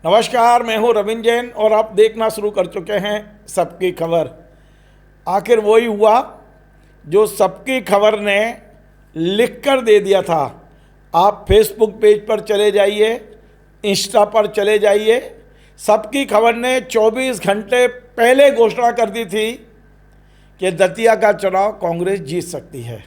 नमस्कार, मैं हूं रविंद्र जैन और आप देखना शुरू कर चुके हैं सबकी खबर। आखिर वही हुआ जो सबकी खबर ने लिख कर दे दिया था। आप फेसबुक पेज पर चले जाइए, इंस्टा पर चले जाइए। सबकी खबर ने 24 घंटे पहले घोषणा कर दी थी कि दतिया का चुनाव कांग्रेस जीत सकती है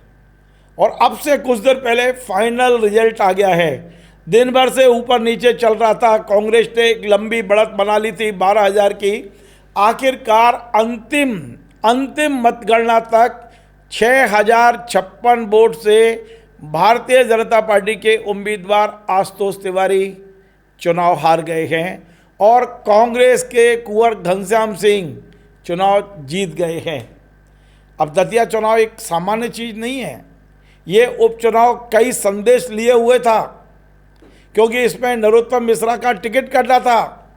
और अब से कुछ देर पहले फाइनल रिजल्ट आ गया है। दिन भर से ऊपर नीचे चल रहा था। कांग्रेस ने एक लंबी बढ़त बना ली थी 12,000 की। आखिरकार अंतिम मतगणना तक 6,056 वोट से भारतीय जनता पार्टी के उम्मीदवार आशुतोष तिवारी चुनाव हार गए हैं और कांग्रेस के कुंवर घनश्याम सिंह चुनाव जीत गए हैं। अब दतिया चुनाव एक सामान्य चीज़ नहीं है। ये उपचुनाव कई संदेश लिए हुए था, क्योंकि इसमें नरोत्तम मिश्रा का टिकट कटना था।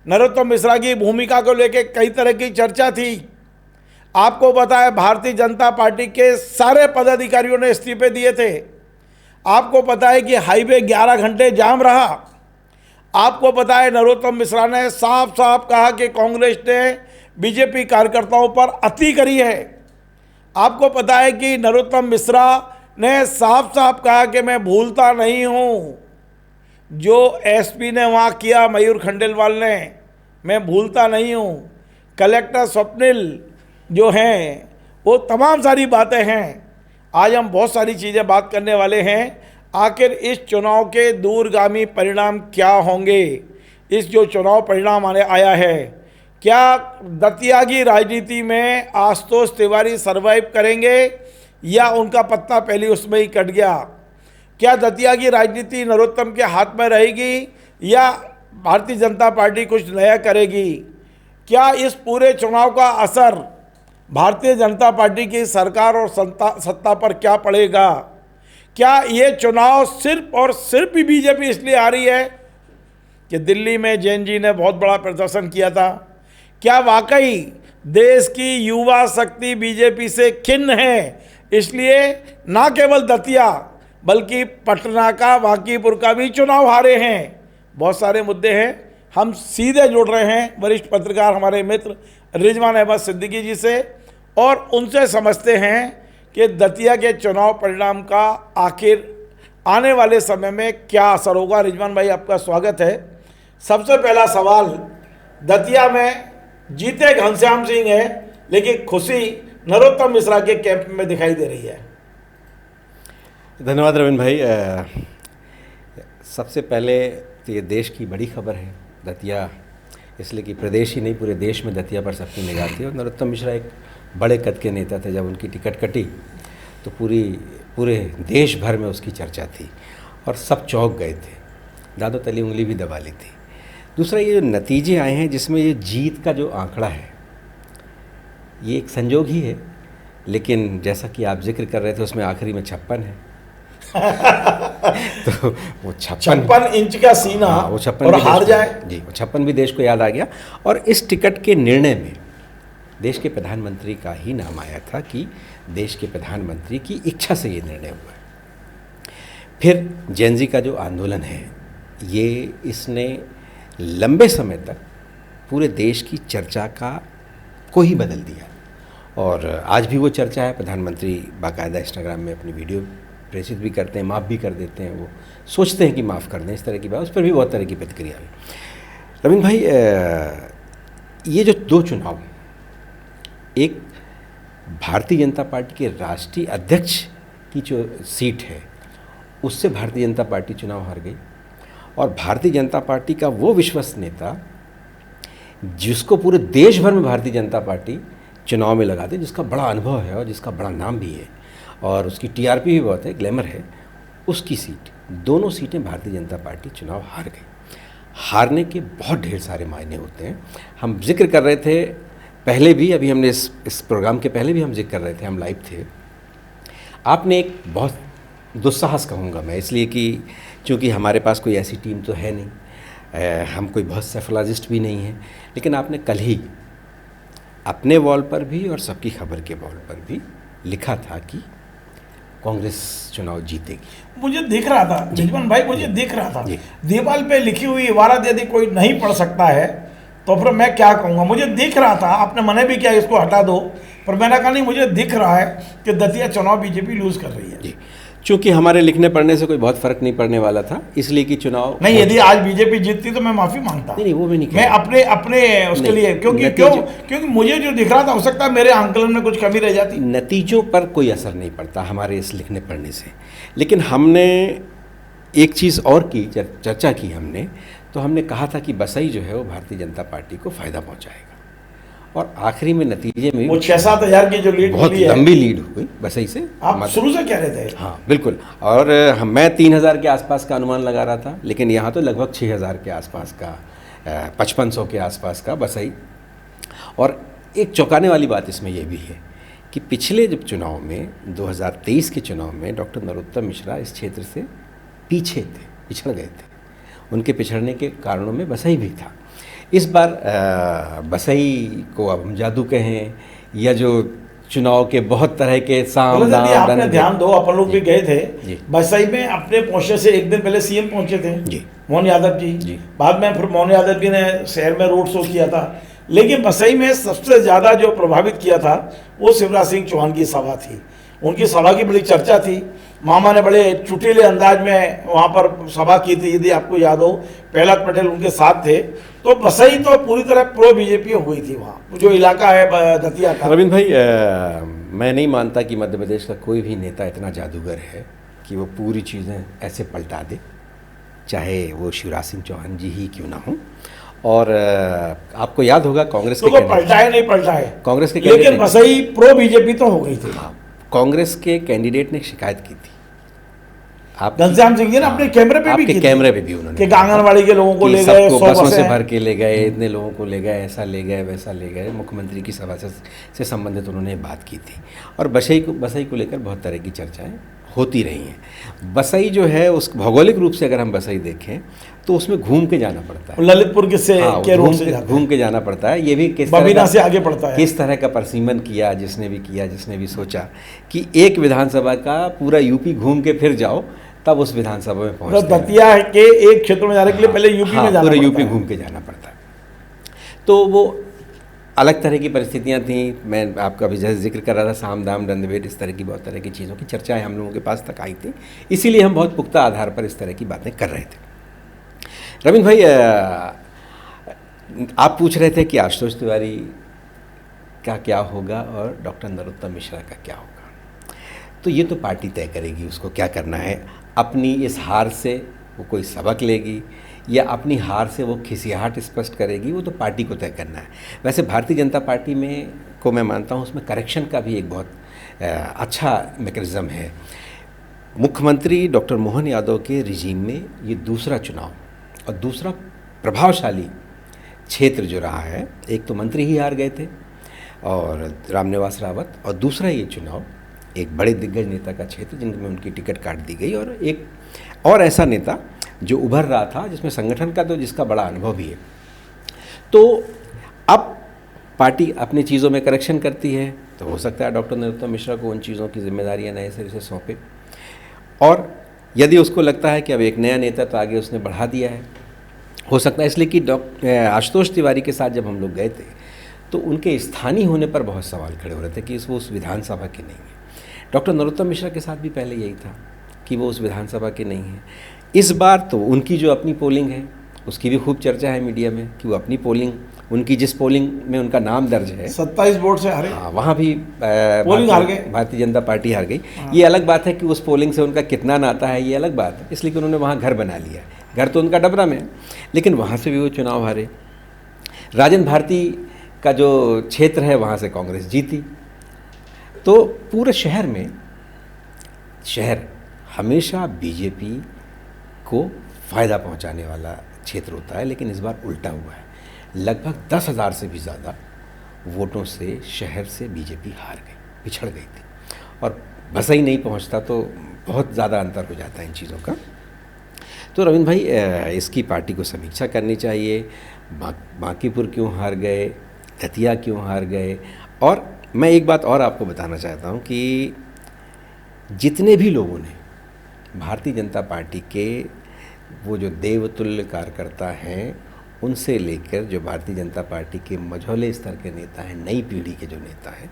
नरोत्तम मिश्रा की भूमिका को लेकर कई तरह की चर्चा थी। आपको पता है भारतीय जनता पार्टी के सारे पदाधिकारियों ने इस्तीफे दिए थे। आपको पता है कि हाईवे 11 घंटे जाम रहा। आपको पता है नरोत्तम मिश्रा ने साफ साफ कहा कि कांग्रेस ने बीजेपी कार्यकर्ताओं पर अति करी है। आपको पता है कि नरोत्तम मिश्रा ने साफ साफ कहा कि मैं भूलता नहीं हूँ जो एसपी ने वहाँ किया, मयूर खंडेलवाल ने, मैं भूलता नहीं हूँ। कलेक्टर स्वप्निल जो हैं, वो तमाम सारी बातें हैं। आज हम बहुत सारी चीज़ें बात करने वाले हैं। आखिर इस चुनाव के दूरगामी परिणाम क्या होंगे। इस जो चुनाव परिणाम आया है, क्या दतिया की राजनीति में आशुतोष तिवारी सरवाइव करेंगे या उनका पत्ता पहले उसमें ही कट गया। क्या दतिया की राजनीति नरोत्तम के हाथ में रहेगी या भारतीय जनता पार्टी कुछ नया करेगी। क्या इस पूरे चुनाव का असर भारतीय जनता पार्टी की सरकार और सत्ता पर क्या पड़ेगा। क्या ये चुनाव सिर्फ और सिर्फ बीजेपी इसलिए आ रही है कि दिल्ली में जैन जी ने बहुत बड़ा प्रदर्शन किया था। क्या वाकई देश की युवा शक्ति बीजेपी से खिन्न है, इसलिए ना केवल दतिया बल्कि पटना का, वाकीपुर का भी चुनाव हारे हैं। बहुत सारे मुद्दे हैं। हम सीधे जुड़ रहे हैं वरिष्ठ पत्रकार हमारे मित्र रिजवान अहमद सिद्दीकी जी से और उनसे समझते हैं कि दतिया के चुनाव परिणाम का आखिर आने वाले समय में क्या असर होगा। रिजवान भाई, आपका स्वागत है। सबसे पहला सवाल, दतिया में जीते घनश्याम सिंह है, लेकिन खुशी नरोत्तम मिश्रा के कैंप में दिखाई दे रही है। धन्यवाद रविंद्र भाई। सबसे पहले तो ये देश की बड़ी खबर है दतिया, इसलिए कि प्रदेश ही नहीं पूरे देश में दतिया पर सबकी निगाह थी। और नरोत्तम मिश्रा एक बड़े कद के नेता थे। जब उनकी टिकट कटी तो पूरे देश भर में उसकी चर्चा थी और सब चौंक गए थे, दादो तली उंगली भी दबा ली थी। दूसरा, ये जो नतीजे आए हैं जिसमें ये जीत का जो आंकड़ा है, ये एक संजोग ही है, लेकिन जैसा कि आप जिक्र कर रहे थे उसमें आखिरी में 56 है। तो वो 56 इंच का सीना, वो 56 और हार जाए जी, वो 56 भी देश को याद आ गया। और इस टिकट के निर्णय में देश के प्रधानमंत्री का ही नाम आया था कि देश के प्रधानमंत्री की इच्छा से ये निर्णय हुआ। फिर जैन जी का जो आंदोलन है, ये इसने लंबे समय तक पूरे देश की चर्चा को ही बदल दिया और आज भी वो चर्चा है। प्रधानमंत्री बाकायदा इंस्टाग्राम में अपनी वीडियो प्रेषित भी करते हैं, माफ़ भी कर देते हैं। वो सोचते हैं कि माफ़ कर दें, इस तरह की बात, उस पर भी बहुत तरह की प्रतिक्रिया हुई। रविंद्र भाई, ये जो दो चुनाव, एक भारतीय जनता पार्टी के राष्ट्रीय अध्यक्ष की जो सीट है उससे भारतीय जनता पार्टी चुनाव हार गई और भारतीय जनता पार्टी का वो विश्वस्त नेता जिसको पूरे देश भर में भारतीय जनता पार्टी चुनाव में लगाते, जिसका बड़ा अनुभव है और जिसका बड़ा नाम भी है और उसकी टीआरपी भी बहुत है, ग्लैमर है, उसकी सीट, दोनों सीटें भारतीय जनता पार्टी चुनाव हार गई। हारने के बहुत ढेर सारे मायने होते हैं। हम जिक्र कर रहे थे पहले भी, अभी हमने इस प्रोग्राम के पहले भी हम जिक्र कर रहे थे, हम लाइव थे। आपने एक बहुत दुस्साहस कहूँगा मैं, इसलिए कि चूँकि हमारे पास कोई ऐसी टीम तो है नहीं, हम कोई बहुत सेफोलॉजिस्ट भी नहीं हैं, लेकिन आपने कल ही अपने वॉल पर भी और सबकी खबर के वॉल पर भी लिखा था कि कांग्रेस चुनाव जीतेगी। मुझे दिख रहा था जजमान भाई, मुझे दिख रहा था जी। दीवार पे लिखी हुई इबारत यदि कोई नहीं पढ़ सकता है तो फिर मैं क्या कहूँगा। मुझे दिख रहा था, आपने मने भी किया इसको हटा दो, पर मैंने कहा नहीं, मुझे दिख रहा है कि दतिया चुनाव बीजेपी लूज कर रही है। जी, चूंकि हमारे लिखने पढ़ने से कोई बहुत फर्क नहीं पड़ने वाला था, इसलिए कि चुनाव नहीं, यदि आज बीजेपी जीतती तो मैं माफी मांगता। नहीं, वो भी नहीं मैं अपने अपने उसके नहीं, लिए, क्योंकि मुझे जो दिख रहा था, हो सकता है मेरे आंकलन में कुछ कमी रह जाती। नतीजों पर कोई असर नहीं पड़ता हमारे इस लिखने पढ़ने से। लेकिन हमने एक चीज़ और की, चर्चा की हमने, तो हमने कहा था कि बसई जो है वो भारतीय जनता पार्टी को फ़ायदा पहुंचाएगा, और आखिरी में नतीजे में वो 6-7 हज़ार की जो लीड बहुत लंबी लीड हुई बसई से। आप शुरू से कह रहे थे। हाँ बिल्कुल, और मैं 3000 के आसपास का अनुमान लगा रहा था, लेकिन यहाँ तो लगभग 6000 के आसपास का, 5500 के आसपास का बसई। और एक चौंकाने वाली बात इसमें यह भी है कि पिछले जब चुनाव में 2023 के चुनाव में डॉक्टर नरोत्तम मिश्रा इस क्षेत्र से पीछे थे, पिछड़ गए थे। उनके पिछड़ने के कारणों में बसई भी था। इस बार बसई को अब हम जादू कहें या जो चुनाव के बहुत तरह के साम दाम आपने ध्यान दो, अपन लोग भी गए थे जी। बसई में। अपने पहुंचने से एक दिन पहले सीएम पहुंचे थे जी, मोहन यादव जी। बाद में फिर मोहन यादव जी ने शहर में रोड शो किया था, लेकिन बसई में सबसे ज़्यादा जो प्रभावित किया था वो शिवराज सिंह चौहान की सभा थी। उनकी सभा की बड़ी चर्चा थी। मामा ने बड़े चुटीले अंदाज में वहाँ पर सभा की थी, यदि आपको याद हो। प्रहलाद पटेल उनके साथ थे। तो बसई तो पूरी तरह प्रो बीजेपी हो गई थी वहाँ, जो इलाका है दतिया का। रविंद्र भाई, मैं नहीं मानता कि मध्य प्रदेश का कोई भी नेता इतना जादूगर है कि वो पूरी चीज़ें ऐसे पलटा दे, चाहे वो शिवराज सिंह चौहान जी ही क्यों ना हो। और आपको याद होगा कांग्रेस तो के पलटाए नहीं पलटाए कांग्रेस के लेकिन बसई प्रो बीजेपी तो हो गई थी। हाँ, कांग्रेस के कैंडिडेट ने शिकायत की थी। आप घनश्याम सिंह जी ने अपने कैमरे पे भी, कैमरे पे भी उन्होंने कि आंगनवाड़ी के लोगों को ले गए, बसों से भर के ले गए, इतने लोगों को ले गए, ऐसा ले गए, वैसा ले गए। मुख्यमंत्री की सभा से संबंधित उन्होंने बात की थी। और बसई को लेकर बहुत तरह की चर्चाएं होती रही हैं। बसई जो है, उस भौगोलिक रूप से अगर हम बसई देखें तो उसमें घूम के जाना पड़ता है। ललितपुर के रोड से घूम के जाना पड़ता है। ये भी बबीना से आगे पड़ता है। किस तरह का परसीमन किया जिसने भी सोचा कि एक विधानसभा का पूरा यूपी घूम के फिर जाओ, तब उस विधानसभा में पहुंचते हैं। दतिया के एक क्षेत्र में जाने के लिए पहले यूपी में जाना, पूरे यूपी घूम के जाना पड़ता है। तो वो अलग तरह की परिस्थितियां थी। मैं आपका भी जैसे जिक्र कर रहा था, साम दाम दंडभेद, इस तरह की बहुत तरह की चीज़ों की चर्चाएं हम लोगों के पास तक आई थी। इसीलिए हम बहुत पुख्ता आधार पर इस तरह की बातें कर रहे थे। रविंद्र भाई, आप पूछ रहे थे कि आशुतोष तिवारी का क्या होगा और डॉक्टर नरोत्तम मिश्रा का क्या होगा। तो ये तो पार्टी तय करेगी उसको क्या करना है। अपनी इस हार से वो कोई सबक लेगी या अपनी हार से वो खिसियाहट स्पष्ट करेगी, वो तो पार्टी को तय करना है। वैसे भारतीय जनता पार्टी में को मैं मानता हूँ उसमें करेक्शन का भी एक बहुत अच्छा मैकेनिज्म है। मुख्यमंत्री डॉक्टर मोहन यादव के रिजीम में ये दूसरा चुनाव और दूसरा प्रभावशाली क्षेत्र जो रहा है। एक तो मंत्री ही हार गए थे और रामनिवास रावत, और दूसरा ये चुनाव एक बड़े दिग्गज नेता का क्षेत्र जिनमें उनकी टिकट काट दी गई, और एक और ऐसा नेता जो उभर रहा था जिसमें संगठन का तो जिसका बड़ा अनुभव भी है। तो अब पार्टी अपनी चीज़ों में करेक्शन करती है, तो हो सकता है डॉक्टर नरोत्तम मिश्रा को उन चीज़ों की जिम्मेदारियां नए सिरे से सौंपे। और यदि उसको लगता है कि अब एक नया नेता तो आगे उसने बढ़ा दिया है, हो सकता है। इसलिए कि आशुतोष तिवारी के साथ जब हम लोग गए थे तो उनके स्थानीय होने पर बहुत सवाल खड़े हो रहे थे कि वो उस विधानसभा के नहीं है। डॉक्टर नरोत्तम मिश्रा के साथ भी पहले यही था कि वो उस विधानसभा के नहीं है। इस बार तो उनकी जो अपनी पोलिंग है उसकी भी खूब चर्चा है मीडिया में कि वो अपनी पोलिंग, उनकी जिस पोलिंग में उनका नाम दर्ज है 27 वोट से हारे, वहाँ भी पोलिंग हार गए, भारतीय जनता पार्टी हार गई। ये अलग बात है कि उस पोलिंग से उनका कितना नाता है, ये अलग बात है, इसलिए कि उन्होंने वहाँ घर बना लिया। घर तो उनका डबरा में है, लेकिन वहाँ से भी वो चुनाव हारे। राजन भारती का जो क्षेत्र है वहाँ से कांग्रेस जीती। तो पूरे शहर हमेशा बीजेपी को फ़ायदा पहुंचाने वाला क्षेत्र होता है, लेकिन इस बार उल्टा हुआ है। लगभग 10,000 से भी ज़्यादा वोटों से शहर से बीजेपी हार गई, पिछड़ गई थी। और बसई नहीं पहुंचता तो बहुत ज़्यादा अंतर हो जाता है इन चीज़ों का। तो रविंद्र भाई, इसकी पार्टी को समीक्षा करनी चाहिए। बांकीपुर क्यों हार गए, दतिया क्यों हार गए। और मैं एक बात और आपको बताना चाहता हूँ कि जितने भी लोगों ने भारतीय जनता पार्टी के वो जो देवतुल्य कार्यकर्ता हैं, उनसे लेकर जो भारतीय जनता पार्टी के मझौले स्तर के नेता हैं, नई पीढ़ी के जो नेता हैं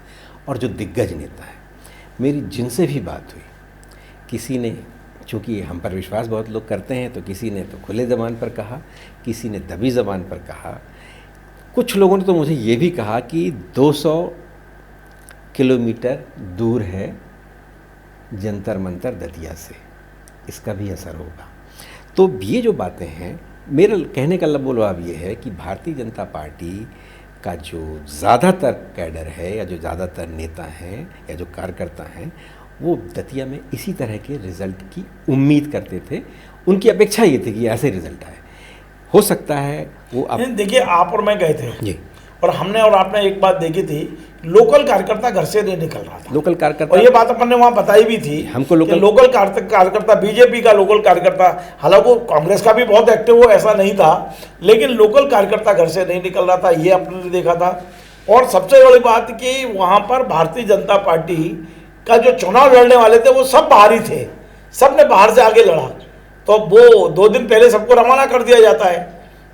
और जो दिग्गज नेता हैं, मेरी जिनसे भी बात हुई, किसी ने, चूँकि हम पर विश्वास बहुत लोग करते हैं, तो किसी ने तो खुले ज़बान पर कहा, किसी ने दबी ज़बान पर कहा, कुछ लोगों ने तो मुझे ये भी कहा कि 200 किलोमीटर दूर है जंतर मंतर दतिया से, इसका भी असर होगा। तो ये जो बातें हैं, मेरा कहने का लबोलबाब ये है कि भारतीय जनता पार्टी का जो ज़्यादातर कैडर है या जो ज़्यादातर नेता हैं या जो कार्यकर्ता हैं, वो दतिया में इसी तरह के रिज़ल्ट की उम्मीद करते थे। उनकी अपेक्षा ये थी कि ऐसे रिज़ल्ट आए। हो सकता है वो अब देखिए, आप और मैं गए थे जी, और हमने और आपने एक बात देखी थी, लोकल कार्यकर्ता घर से नहीं निकल रहा था। लोकल कार्यकर्ता, और ये बात अपन ने वहाँ बताई भी थी हमको लोकल कार्यकर्ता, बीजेपी का लोकल कार्यकर्ता, हालांकि कांग्रेस का भी बहुत एक्टिव हो, ऐसा नहीं था, लेकिन लोकल कार्यकर्ता घर से नहीं निकल रहा था, ये आपने देखा था। और सबसे बड़ी बात कि वहाँ पर भारतीय जनता पार्टी का जो चुनाव लड़ने वाले थे वो सब बाहर ही थे, सब ने बाहर से आगे लड़ा। तो वो 2 दिन पहले सबको रवाना कर दिया जाता है।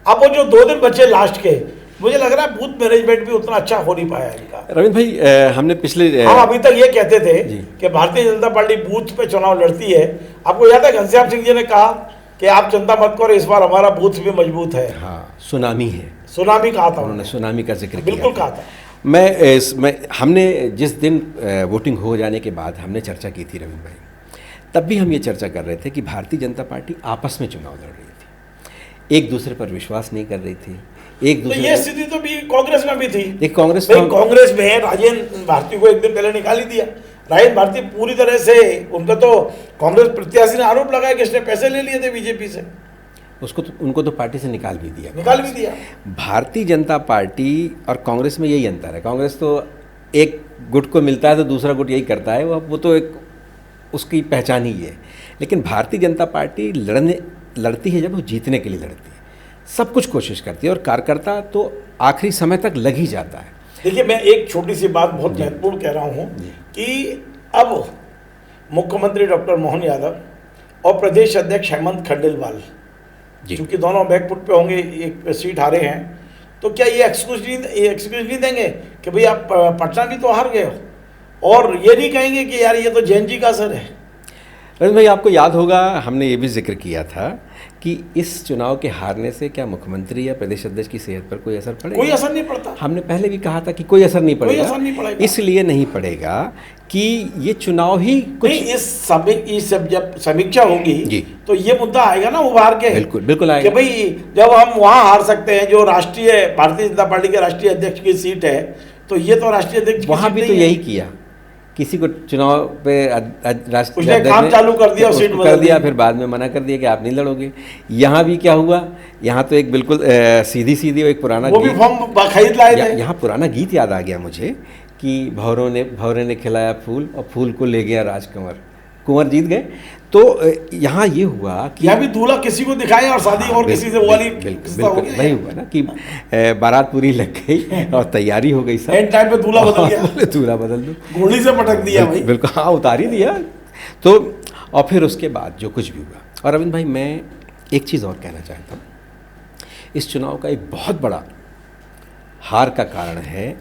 अब वो जो 2 दिन बचे लास्ट के, मुझे लग रहा है बूथ मैनेजमेंट भी उतना अच्छा हो नहीं पाया इनका। रविंद्र भाई, हमने पिछले हम अभी तक ये कहते थे कि भारतीय जनता पार्टी बूथ पे चुनाव लड़ती है। आपको याद है घनश्याम सिंह जी ने कहा कि आप चिंता मत करो, इस बार हमारा बूथ भी मजबूत है। हाँ, सुनामी है, सुनामी कहा था उन्होंने, सुनामी का जिक्र किया, बिल्कुल कहा था। हमने जिस दिन वोटिंग हो जाने के बाद हमने चर्चा की थी रविंद्र भाई, तब भी हम ये चर्चा कर रहे थे कि भारतीय जनता पार्टी आपस में चुनाव लड़ रही थी, एक दूसरे पर विश्वास नहीं कर रही थी, एक दूसरे तो ये स्थिति तो भी कांग्रेस में भी थी। एक कांग्रेस में राजेंद्र भारती को एक दिन पहले निकाल ही दिया। राजेंद्र भारती पूरी तरह से, उनका तो कांग्रेस प्रत्याशी ने आरोप लगाया कि इसने पैसे ले लिए थे बीजेपी से, उनको तो पार्टी से निकाल भी दिया। भारतीय जनता पार्टी और कांग्रेस में यही अंतर है। कांग्रेस तो एक गुट को मिलता है तो दूसरा गुट यही करता है, वो तो एक उसकी पहचान ही है। लेकिन भारतीय जनता पार्टी लड़ती है जब वो जीतने के लिए लड़ती है, सब कुछ कोशिश करती है, और कार्यकर्ता तो आखिरी समय तक लग ही जाता है। देखिए, मैं एक छोटी सी बात बहुत महत्वपूर्ण कह रहा हूँ कि अब मुख्यमंत्री डॉक्टर मोहन यादव और प्रदेश अध्यक्ष हेमंत खंडेलवाल, क्योंकि दोनों बैकफुट पे होंगे, एक सीट हारे हैं, तो क्या ये एक्सक्यूज नहीं देंगे कि भाई आप पटना भी तो हार गए हो, और ये नहीं कहेंगे कि यार ये तो जैन जी का असर है। रविंद्र भाई, आपको याद होगा हमने ये भी जिक्र किया था कि इस चुनाव के हारने से क्या मुख्यमंत्री या प्रदेश अध्यक्ष की सेहत पर कोई असर पड़ेगा? कोई असर नहीं पड़ता। हमने पहले भी कहा था कि कोई असर नहीं पड़ेगा। इसलिए नहीं पड़ेगा कि ये चुनाव ही कुछ इस जब समीक्षा होगी तो ये मुद्दा आएगा ना उभार के। बिल्कुल आएगा कि भाई जब हम वहाँ हार सकते हैं, जो राष्ट्रीय भारतीय जनता पार्टी के राष्ट्रीय अध्यक्ष की सीट है, तो ये तो राष्ट्रीय अध्यक्ष वहाँ भी तो यही किया, किसी को चुनाव पे राष्ट्रीय अध्यक्ष काम चालू कर दिया, सीट कर दिया, फिर बाद में मना कर दिया कि आप नहीं लड़ोगे। यहाँ भी क्या हुआ, यहाँ तो एक बिल्कुल सीधी एक पुराना वो भी फॉर्म खरीद लाए थे। यहाँ पुराना गीत याद आ गया मुझे कि भौरों ने खिलाया फूल और फूल को ले गया राजकुंवर, कुंवर जीत गए। तो यहाँ ये हुआ कि यहाँ भी दूल्हा किसी को दिखाए और शादी और किसी से वाली वही हुआ ना कि बारात पूरी लग गई और तैयारी हो गई, सब एंड टाइम पे दूल्हा बदल गया। दूल्हा बदल दो, गोली से पटक दिया भाई। बिल्कुल, हाँ, उतार ही दिया। तो और फिर उसके बाद जो कुछ भी हुआ। और अरविंद भाई, मैं एक चीज़ और कहना चाहता हूँ, इस चुनाव का एक बहुत बड़ा हार का कारण है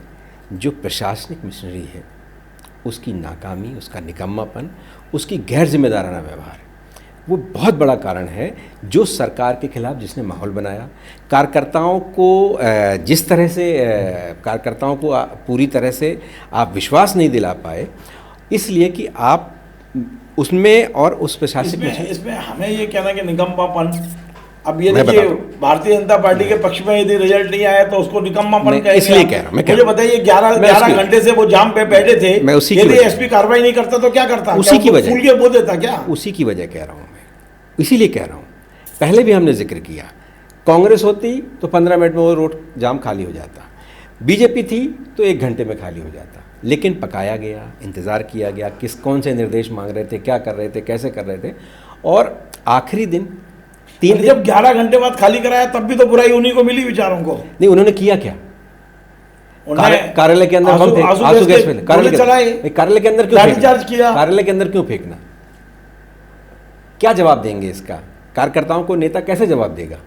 जो प्रशासनिक मिशनरी है, उसकी नाकामी, उसका निकम्मापन, उसकी गैर जिम्मेदाराना व्यवहार, वो बहुत बड़ा कारण है। जो सरकार के खिलाफ जिसने माहौल बनाया, कार्यकर्ताओं को जिस तरह से कार्यकर्ताओं को पूरी तरह से आप विश्वास नहीं दिला पाए, इसलिए कि आप उसमें और उस प्रशासनिक इसमें हमें ये कहना कि निकम्मापन, अब ये देखिए भारतीय जनता पार्टी के पक्ष में यदि रिजल्ट नहीं आया तो उसको निकम्मापन कहेंगे। इसलिए कह रहा हूं, मुझे बताइए 11 घंटे से वो जाम पे बैठे थे, यदि एसपी कार्रवाई नहीं करता तो क्या करता? उसी की वजह, फूल के बो देता क्या? उसी की वजह कह रहा हूँ मैं, इसीलिए कह रहा हूँ। पहले भी हमने जिक्र किया, कांग्रेस होती तो 15 मिनट में वो रोड जाम खाली हो जाता, बीजेपी थी तो 1 घंटे में खाली हो जाता। लेकिन पकाया गया, इंतज़ार किया गया, कौन से निर्देश मांग रहे थे, क्या कर रहे थे, कैसे कर रहे थे, और आखिरी दिन 3 जब 11 घंटे बाद खाली कराया तब भी तो बुराई उन्हीं को मिली बेचारों को। नहीं, उन्होंने किया क्या? कार्यालय के अंदर बम आंसू गैस फेंक कार्यालय के अंदर क्यों लाठीचार्ज किया? कार्यालय के अंदर क्यों फेंकना? क्या जवाब देंगे इसका? कार्यकर्ताओं को नेता कैसे जवाब देगा?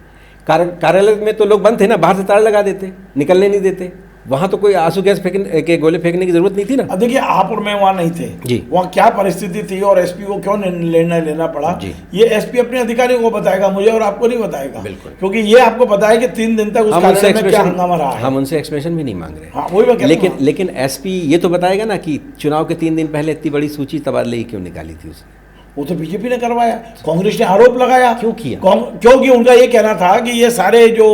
कार्यालय में तो लोग बंद थे ना, बाहर से ताला लगा देते, निकलने नहीं देते। वहां तो कोई आंसू गैस फेंकने के गोले फेंकने की जरूरत नहीं थी ना। देखिए, आप और मैं वहां नहीं थे जी, वहां क्या परिस्थिति थी और एसपी को क्यों निर्णय लेना पड़ा जी। ये एसपी अपने अधिकारियों को बताएगा, मुझे और आपको नहीं बताएगा। बिल्कुल। क्योंकि ये आपको बताया कि 3 दिन तक उस कार्यालय में क्या हंगामा रहा है। हम उनसे एक्सप्लेनेशन भी नहीं मांग रहे। हाँ, वही मैं कह रहा हूं। लेकिन एसपी ये तो बताएगा ना कि चुनाव के 3 दिन पहले इतनी बड़ी सूची तबादले क्यों निकाली थी उसने? वो तो बीजेपी ने करवाया, कांग्रेस ने आरोप लगाया। क्यों किया? क्योंकि उनका ये कहना था कि ये सारे जो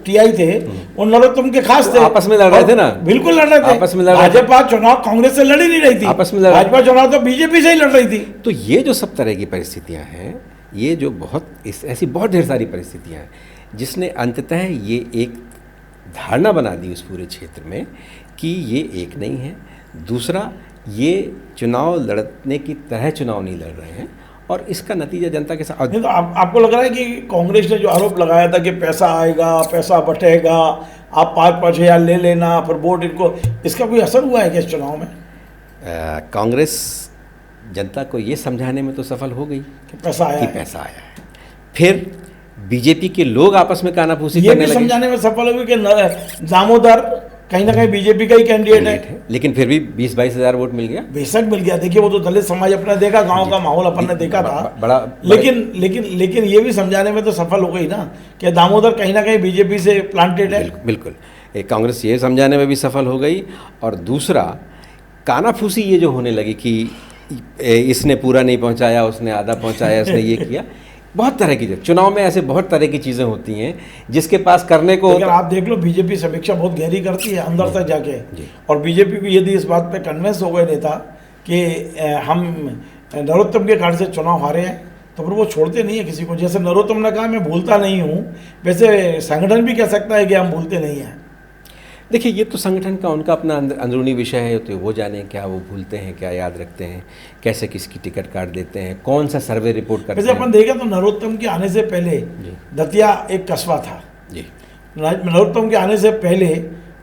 टीआई थे वो नरोत्तम के खास थे, आपस में लड़ रहे थे ना। बिल्कुल लड़ रहे थे, आपस में लड़ रहे थे। भाजपा चुनाव कांग्रेस से लड़ी नहीं रही थी, आपस में लड़ रहे थे। भाजपा चुनाव तो बीजेपी से ही लड़ रही थी। तो ये जो सब तरह की परिस्थितियां हैं, ये जो ऐसी बहुत ढेर सारी परिस्थितियां हैं जिसने अंततः ये एक धारणा बना दी उस पूरे क्षेत्र में कि ये एक नहीं है। दूसरा, ये चुनाव लड़ने की तरह चुनाव नहीं लड़ रहे हैं और इसका नतीजा जनता के साथ। नहीं तो आपको लग रहा है कि कांग्रेस ने जो आरोप लगाया था कि पैसा आएगा, पैसा बटेगा, आप 5-5 हज़ार ले लेना, फिर वोट इनको, इसका कोई असर हुआ है क्या इस चुनाव में? कांग्रेस जनता को ये समझाने में तो सफल हो गई कि पैसा आया है। फिर बीजेपी के लोग आपस में कानाफूसी करने लगे। समझाने में सफल हुई कि दामोदर कहीं ना कहीं बीजेपी का ही कैंडिडेट है, लेकिन फिर भी 20-22 हज़ार वोट मिल गया। बेशक मिल गया। देखिए, वो तो दलित समाज अपने देखा, गांव का माहौल अपन ने देखा था बड़ा। लेकिन ये भी समझाने में तो सफल हो गई ना कि दामोदर कहीं ना कहीं बीजेपी से प्लांटेड है। बिल्कुल। कांग्रेस ये समझाने में भी सफल हो गई। और दूसरा, कानाफूसी ये जो होने लगी कि इसने पूरा नहीं पहुंचाया, उसने आधा पहुंचाया, इसने ये किया, बहुत तरह की चुनाव में ऐसे बहुत तरह की चीज़ें होती हैं जिसके पास करने को। अगर आप देख लो, बीजेपी समीक्षा बहुत गहरी करती है अंदर तक जाके, और बीजेपी को यदि इस बात पे कन्विंस हो गए नेता कि हम नरोत्तम के कारण से चुनाव हारे हैं, तो फिर वो छोड़ते नहीं है किसी को। जैसे नरोत्तम ने कहा मैं भूलता नहीं हूँ, वैसे संगठन भी कह सकता है कि हम भूलते नहीं हैं। देखिए, ये तो संगठन का उनका अपना अंदरूनी विषय है, तो वो जाने क्या वो भूलते हैं, क्या याद रखते हैं, कैसे किसकी टिकट काट देते हैं, कौन सा सर्वे रिपोर्ट करते हैं। वैसे अपन देखें तो नरोत्तम के आने से पहले दतिया एक कस्बा था जी। नरोत्तम के आने से पहले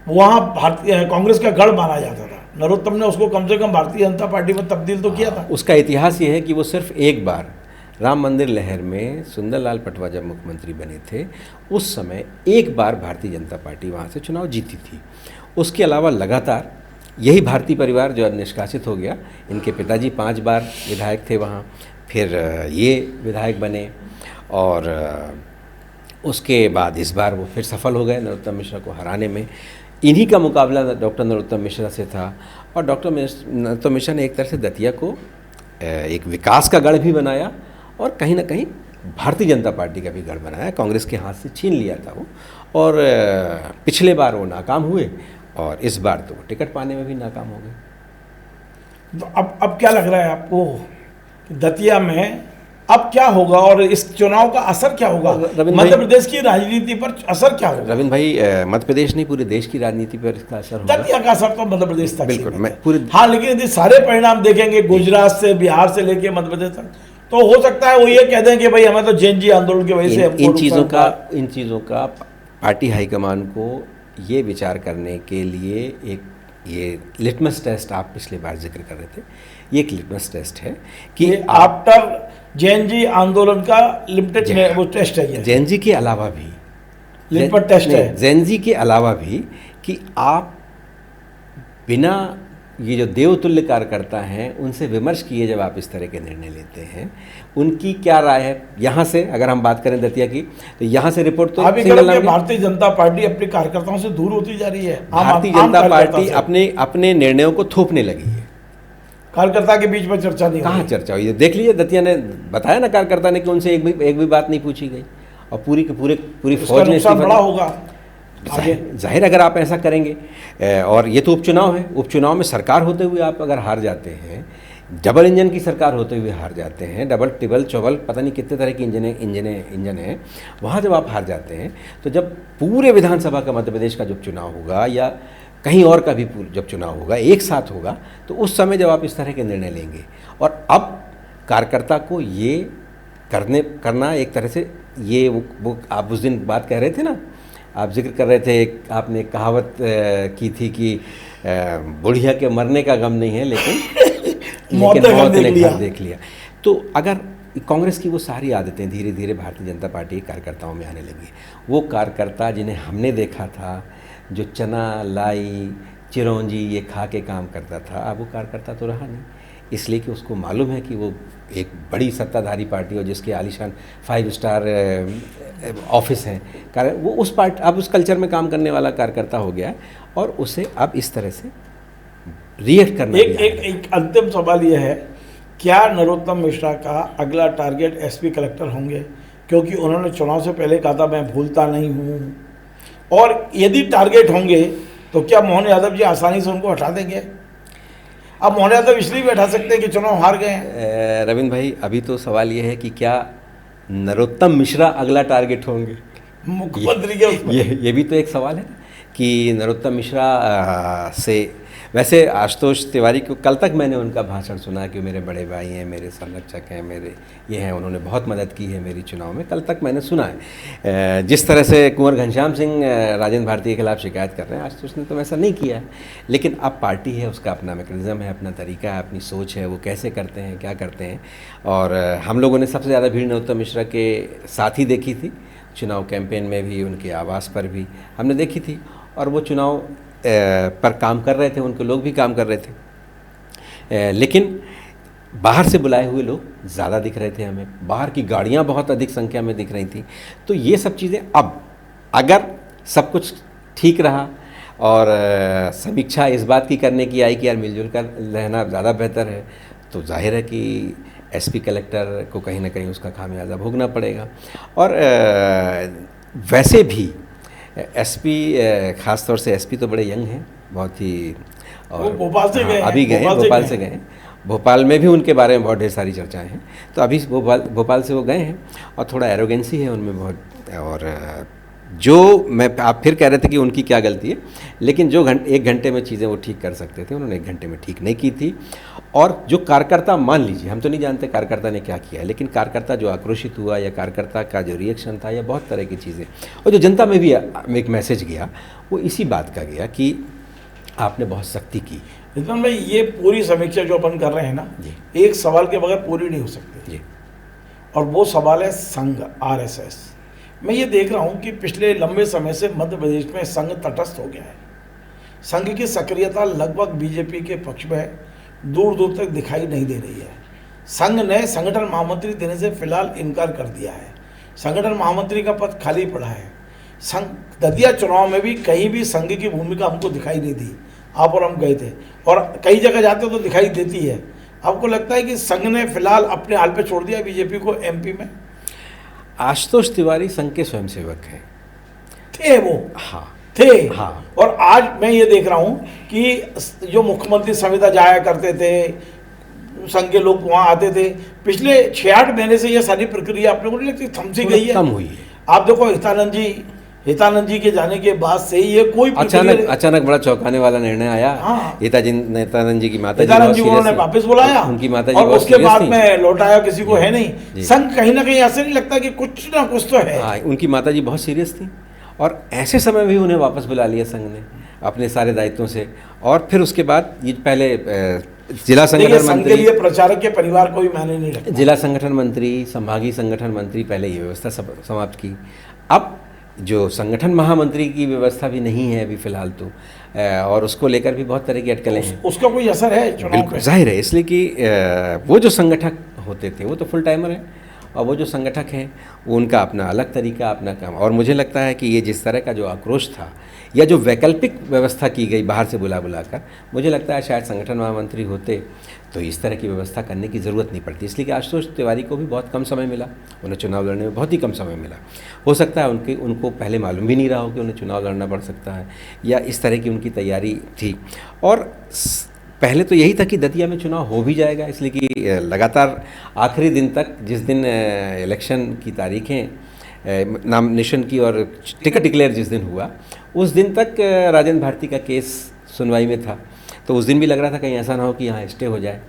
वहाँ भारतीय कांग्रेस का गढ़ माना जाता था। नरोत्तम ने उसको कम से कम भारतीय जनता पार्टी में तब्दील तो किया था। उसका इतिहास ये है कि वो सिर्फ एक बार राम मंदिर लहर में सुंदरलाल पटवा जब मुख्यमंत्री बने थे, उस समय एक बार भारतीय जनता पार्टी वहाँ से चुनाव जीती थी। उसके अलावा लगातार यही भारतीय परिवार जो निष्कासित हो गया, इनके पिताजी 5 बार विधायक थे वहाँ, फिर ये विधायक बने और उसके बाद इस बार वो फिर सफल हो गए नरोत्तम मिश्रा को हराने में। इन्हीं का मुकाबला डॉक्टर नरोत्तम मिश्रा से था और डॉक्टर नरोत्तम मिश्रा ने एक तरह से दतिया को एक विकास का गढ़ भी बनाया और कहीं ना कहीं भारतीय जनता पार्टी का भी गढ़ बनाया। कांग्रेस के हाथ से छीन लिया था वो, और पिछले बार वो नाकाम हुए और इस बार तो टिकट पाने में भी नाकाम हो गए। तो अब क्या लग रहा है आपको कि दतिया में अब क्या होगा और इस चुनाव का असर क्या होगा? मध्य प्रदेश की राजनीति पर असर क्या होगा? रविंद्र भाई, मध्य प्रदेश नहीं, पूरे देश की राजनीति पर इसका असर होगा। दतिया का असर तो मध्य प्रदेश तक बिल्कुल, मैं पूरे। हाँ, लेकिन यदि सारे परिणाम देखेंगे गुजरात से बिहार से लेके मध्य प्रदेश तक, तो हो सकता है वो ये कह दें कि भाई हमें तो जैन आंदोलन की वजह से इन चीज़ों का पार्टी हाईकमान को ये विचार करने के लिए एक ये लिटमस टेस्ट आप पिछले बार जिक्र कर रहे थे, ये एक लिटमस टेस्ट है कि आफ्टर जैन जी आंदोलन का लिमिटेड वो टेस्ट है। जैन जी के अलावा भी लिमिटेड टेस्ट है, जैन जी के अलावा भी कि आप बिना ये जो देवतुल्य कार्यकर्ता हैं उनसे विमर्श किए जब आप इस तरह के निर्णय लेते हैं, उनकी क्या राय है। यहाँ से अगर हम बात करें दतिया की, तो यहाँ से रिपोर्ट तो भारतीय जनता पार्टी अपने कार्यकर्ताओं से दूर होती जा रही है। भारतीय जनता पार्टी अपने निर्णयों को थोपने लगी है, कार्यकर्ता के बीच में चर्चा नहीं। कहाँ चर्चा हुई? देख लीजिए, दतिया ने बताया ना, कार्यकर्ता ने कि उनसे एक भी बात नहीं पूछी गई और पूरी फौज ने बड़ा होगा। जाहिर अगर आप ऐसा करेंगे, और ये तो उपचुनाव है, उपचुनाव में सरकार होते हुए आप अगर हार जाते हैं, डबल इंजन की सरकार होते हुए हार जाते हैं, डबल टिबल चौबल पता नहीं कितने तरह की इंजन है, वहाँ जब आप हार जाते हैं, तो जब पूरे विधानसभा का मध्य प्रदेश का जब चुनाव होगा या कहीं और का भी जब चुनाव होगा, एक साथ होगा, तो उस समय जब आप इस तरह के निर्णय लेंगे, और अब कार्यकर्ता को ये करना एक तरह से ये वो आप उस दिन बात कह रहे थे ना आप जिक्र कर रहे थे, आपने एक कहावत की थी कि बुढ़िया के मरने का गम नहीं है, लेकिन मौत का गम देख लिया। देख लिया। तो अगर कांग्रेस की वो सारी आदतें धीरे धीरे भारतीय जनता पार्टी के कार्यकर्ताओं में आने लगी, वो कार्यकर्ता जिन्हें हमने देखा था, जो चना लाई चिरौंजी ये खा के काम करता था, अब वो कार्यकर्ता तो रहा नहीं, इसलिए कि उसको मालूम है कि वो एक बड़ी सत्ताधारी पार्टी हो जिसके आलीशान 5 स्टार ऑफिस हैं, वो उस अब उस कल्चर में काम करने वाला कार्यकर्ता हो गया है, और उसे अब इस तरह से रिएक्ट करना एक अंतिम सवाल यह है, क्या नरोत्तम मिश्रा का अगला टारगेट एसपी कलेक्टर होंगे? क्योंकि उन्होंने चुनाव से पहले कहा था मैं भूलता नहीं हूँ, और यदि टारगेट होंगे तो क्या मोहन यादव जी आसानी से उनको हटा देंगे? अब मोहन यादव इसलिए भी हटा सकते हैं कि चुनाव हार गए हैं। रविंद्र भाई, अभी तो सवाल ये है कि क्या नरोत्तम मिश्रा अगला टारगेट होंगे मुख्यमंत्री के? ये भी तो एक सवाल है कि नरोत्तम मिश्रा से, वैसे आशुतोष तिवारी को कल तक मैंने उनका भाषण सुना कि मेरे बड़े भाई हैं, मेरे संरक्षक हैं, मेरे ये हैं, उन्होंने बहुत मदद की है मेरी चुनाव में, कल तक मैंने सुना है। जिस तरह से कुंवर घनश्याम सिंह राजेंद्र भारती के खिलाफ शिकायत कर रहे हैं, आशुतोष ने तो ऐसा नहीं किया है, लेकिन अब पार्टी है, उसका अपना मैकेनिज्म है, अपना तरीका है, अपनी सोच है, वो कैसे करते हैं, क्या करते हैं। और हम लोगों ने सबसे ज़्यादा भीड़ नरोत्तम मिश्रा के साथ ही देखी थी, चुनाव कैंपेन में भी, उनके आवास पर भी हमने देखी थी, और वो चुनाव पर काम कर रहे थे, उनके लोग भी काम कर रहे थे, लेकिन बाहर से बुलाए हुए लोग ज़्यादा दिख रहे थे हमें, बाहर की गाड़ियाँ बहुत अधिक संख्या में दिख रही थी। तो ये सब चीज़ें, अब अगर सब कुछ ठीक रहा और समीक्षा इस बात की करने की आई कि यार मिलजुल कर रहना ज़्यादा बेहतर है, तो जाहिर है कि एसपी कलेक्टर को कहीं ना कहीं उसका खामियाजा भोगना पड़ेगा। और वैसे भी एसपी, ख़ास तौर से एसपी तो बड़े यंग हैं, बहुत ही, और भोपाल से गए, अभी गए, भोपाल से गए, भोपाल में भी उनके बारे में बहुत ढेर सारी चर्चाएं हैं, तो अभी भोपाल से वो गए हैं, और थोड़ा एरोगेंसी है उनमें बहुत। और जो आप फिर कह रहे थे कि उनकी क्या गलती है, लेकिन जो 1 घंटे में चीज़ें वो ठीक कर सकते थे, उन्होंने 1 घंटे में ठीक नहीं की थी। और जो कार्यकर्ता, मान लीजिए, हम तो नहीं जानते कार्यकर्ता ने क्या किया है, लेकिन कार्यकर्ता जो आक्रोशित हुआ, या कार्यकर्ता का जो रिएक्शन था, या बहुत तरह की चीज़ें, और जो जनता में भी एक मैसेज गया, वो इसी बात का गया कि आपने बहुत सख्ती की। रिजवान भाई, ये पूरी समीक्षा जो अपन कर रहे हैं ना, एक सवाल के बगैर पूरी नहीं हो सकती जी, और वो सवाल है संघ, आरएसएस। मैं ये देख रहा हूँ कि पिछले लंबे समय से मध्य प्रदेश में संघ तटस्थ हो गया है। संघ की सक्रियता लगभग बीजेपी के पक्ष में दूर दूर तक दिखाई नहीं दे रही है। संघ ने संगठन महामंत्री देने से फिलहाल इनकार कर दिया है, संगठन महामंत्री का पद खाली पड़ा है। संघ दतिया चुनाव में भी कहीं भी संघ की भूमिका हमको दिखाई नहीं दी, आप और हम गए थे, और कई जगह जाते तो दिखाई देती है। आपको लगता है कि संघ ने फिलहाल अपने हाल पे छोड़ दिया बीजेपी को एमपी में? आशुतोष तिवारी संघ के स्वयंसेवक हैं, थे वो, हाँ थे, हाँ। और आज मैं ये देख रहा हूँ कि जो मुख्यमंत्री संविदा जाया करते थे, संघ के लोग वहाँ आते थे, पिछले 6-8 महीने से ये सारी प्रक्रिया अपने को नहीं लगती थम सी गई है, कम हुई है। आप देखो हितानंद जी के जाने के बाद से ये कोई अचानक बड़ा चौंकाने वाला निर्णय आया। हाँ। हितानंद जी की माता जी उन्होंने वापस बुलाया, उनकी माता जी, और उसके बाद में लौटाया किसी को है नहीं। संघ कहीं ना कहीं ऐसे नहीं लगता कि कुछ ना कुछ तो है। हाँ, उनकी माता जी बहुत सीरियस थी, और ऐसे समय भी उन्हें वापस बुला लिया संघ ने अपने सारे दायित्वों से। और फिर उसके बाद ये पहले जिला संगठन मंत्री, के लिए प्रचारक के परिवार को भी मायने नहीं रखता, जिला संगठन मंत्री, संभागीय संगठन मंत्री, पहले ये व्यवस्था समाप्त की। अब जो संगठन महामंत्री की व्यवस्था भी नहीं है अभी फिलहाल तो, और उसको लेकर भी बहुत तरह की अटकलें हैं। उसका कोई असर है चुनाव पे? जाहिर है, इसलिए कि वो जो संगठक होते थे वो तो फुल टाइमर हैं, और वो जो संगठक हैं वो उनका अपना अलग तरीका, अपना काम। और मुझे लगता है कि ये जिस तरह का जो आक्रोश था, या जो वैकल्पिक व्यवस्था की गई बाहर से बुला कर, मुझे लगता है शायद संगठन महामंत्री होते तो इस तरह की व्यवस्था करने की ज़रूरत नहीं पड़ती। इसलिए कि आशुतोष तिवारी को भी बहुत कम समय मिला, उन्हें चुनाव लड़ने में बहुत ही कम समय मिला। हो सकता है उनको पहले मालूम भी नहीं रहा हो कि उन्हें चुनाव लड़ना पड़ सकता है, या इस तरह की उनकी तैयारी थी। और पहले तो यही था कि दतिया में चुनाव हो भी जाएगा, इसलिए कि लगातार आखिरी दिन तक, जिस दिन इलेक्शन की तारीखें नॉमिनेशन की और टिकट डिक्लेयर जिस दिन हुआ, उस दिन तक राजेंद्र भारती का केस सुनवाई में था। तो उस दिन भी लग रहा था कहीं ऐसा ना हो कि यहाँ स्टे हो जाए।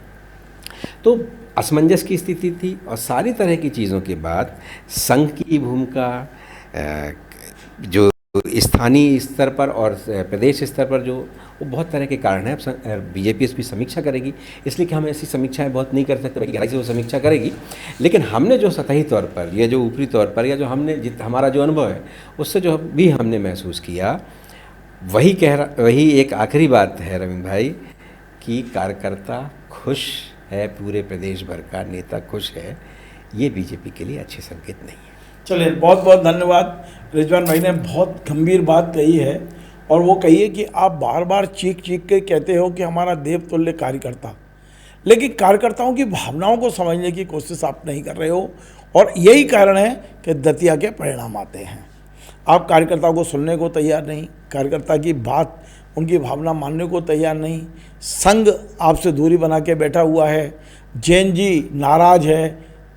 तो असमंजस की स्थिति थी, और सारी तरह की चीज़ों के बाद संघ की भूमिका, जो स्थानीय स्तर पर और प्रदेश स्तर पर जो वो बहुत तरह के कारण हैं। अब बीजेपी इसकी समीक्षा करेगी, इसलिए कि हम ऐसी समीक्षाएं बहुत नहीं कर सकते, गहराई से वो समीक्षा करेगी। लेकिन हमने जो सतही तौर पर या जो ऊपरी तौर पर या जो हमारा जो अनुभव है उससे जो भी हमने महसूस किया, वही एक आखिरी बात है रविंद्र भाई कि कार्यकर्ता खुश है, पूरे प्रदेश भर का नेता खुश है, ये बीजेपी के लिए अच्छे संकेत नहीं है। चलिए, बहुत बहुत धन्यवाद। रिजवान भाई ने बहुत गंभीर बात कही है, और वो कही है कि आप बार बार चीख के कहते हो कि हमारा देवतुल्य कार्यकर्ता, लेकिन कार्यकर्ताओं की भावनाओं को समझने की कोशिश आप नहीं कर रहे हो, और यही कारण है कि दतिया के परिणाम आते हैं। आप कार्यकर्ताओं को सुनने को तैयार नहीं, कार्यकर्ता की बात, उनकी भावना मानने को तैयार नहीं। संघ आपसे दूरी बना के बैठा हुआ है, जैन जी नाराज है,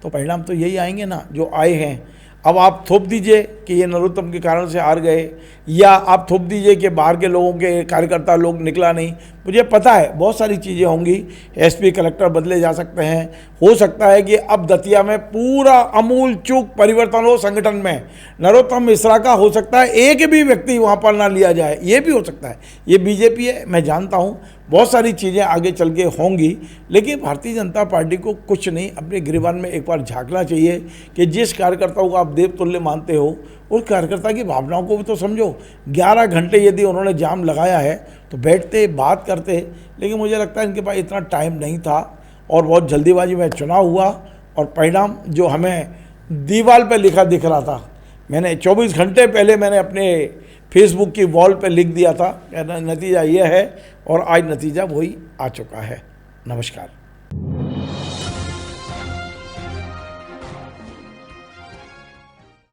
तो परिणाम तो यही आएंगे ना जो आए हैं। अब आप थोप दीजिए कि ये नरोत्तम के कारण से हार गए, या आप थोप दीजिए कि बाहर के लोगों के कार्यकर्ता लोग निकला नहीं। मुझे पता है बहुत सारी चीज़ें होंगी, एसपी कलेक्टर बदले जा सकते हैं, हो सकता है कि अब दतिया में पूरा अमूल चूक परिवर्तन हो संगठन में, नरोत्तम मिश्रा का हो सकता है एक भी व्यक्ति वहाँ पर ना लिया जाए, ये भी हो सकता है। ये बीजेपी है, मैं जानता हूँ बहुत सारी चीज़ें आगे चल के होंगी, लेकिन भारतीय जनता पार्टी को कुछ नहीं, अपने गिरबान में एक बार झांकना चाहिए कि जिस कार्यकर्ताओं को आप देवतुल्य मानते हो उस कार्यकर्ता की भावनाओं को भी तो समझो। 11 घंटे यदि उन्होंने जाम लगाया है तो बैठते बात करते, लेकिन मुझे लगता है इनके पास इतना टाइम नहीं था, और बहुत जल्दीबाजी में चुनाव हुआ, और परिणाम जो हमें दीवार पे लिखा दिख रहा था, मैंने 24 घंटे पहले मैंने अपने फेसबुक की वॉल पे लिख दिया था, नतीजा ये है, और आज नतीजा वही आ चुका है। नमस्कार।